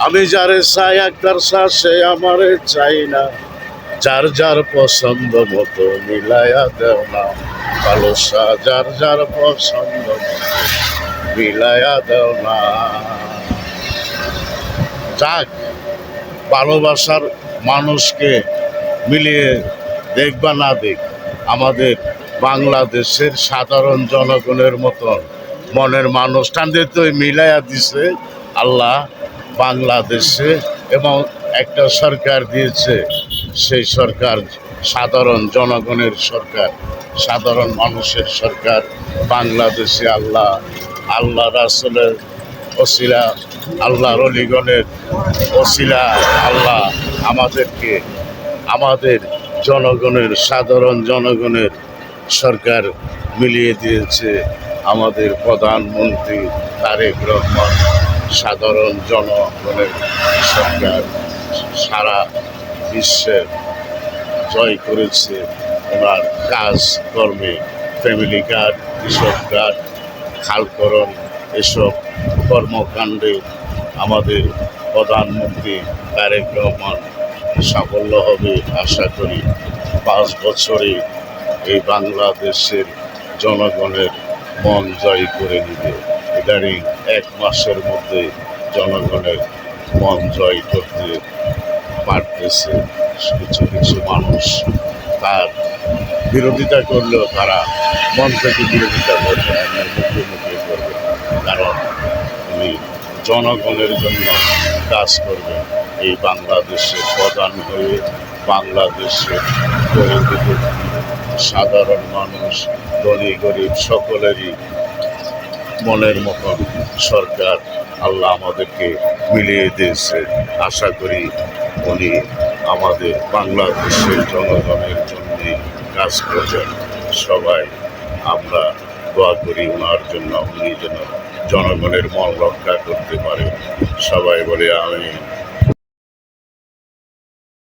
আমি যারে চাই একটার সে আমারে চাই না, যার যার পছন্দ মতো মিলাইয়া দেও না, ভালোসা যার যার পছন্দ মতো মিলাইয়া দেও না। যাক, ভালোবাসার মানুষকে মিলিয়ে দেখবা না দেখ, আমাদের বাংলাদেশের সাধারণ জনগণের মতন মনের মানুষ টানদের তো মিলাইয়া দিছে আল্লাহ বাংলাদেশে, এবং একটা সরকার দিয়েছে, সেই সরকার সাধারণ জনগণের সরকার, সাধারণ মানুষের সরকার বাংলাদেশে। আল্লাহ রাসূলের ওসিলা, আল্লাহর অলিগণের ওসিলা আল্লাহ আমাদেরকে আমাদের জনগণের, সাধারণ জনগণের সরকার মিলিয়ে দিয়েছে। আমাদের প্রধানমন্ত্রী তারেক রহমান সাধারণ জনগণের সরকার, সারা বিশ্বের জয় করেছে ওনার কাজ কর্মে। ফ্যামিলি কার্ড, কৃষক কার্ড, খালকরণ, এসব কর্মকাণ্ডে আমাদের প্রধানমন্ত্রী তারেক রহমান সাফল্য হবে আশা করি। 5 বছরে এই বাংলাদেশের জনগণের মন জয় করে নিবে। ইদানিং 1 মাসের মধ্যে জনগণের মন জয় করতে পারতেছে। কিছু কিছু মানুষ তার বিরোধিতা করলেও তারা মন থেকে বিরোধিতা করবে না, মুখে মুখে করবে, কারণ উনি জনগণের জন্য কাজ করবেন। এই বাংলাদেশের প্রধান হয়ে বাংলাদেশের গরিব সাধারণ মানুষ, ধনী গরিব সকলেরই মনের মতন সরকার আল্লাহ আমাদেরকে মিলিয়ে দিয়েছে। আশা করি উনি আমাদের বাংলাদেশের জনগণের জন্যে কাজ করবেন। সবাই আমরা দোয়া করি ওনার জন্য, উনি যেন জনগণের মন রক্ষা করতে পারে। সবাই বলে আমিন।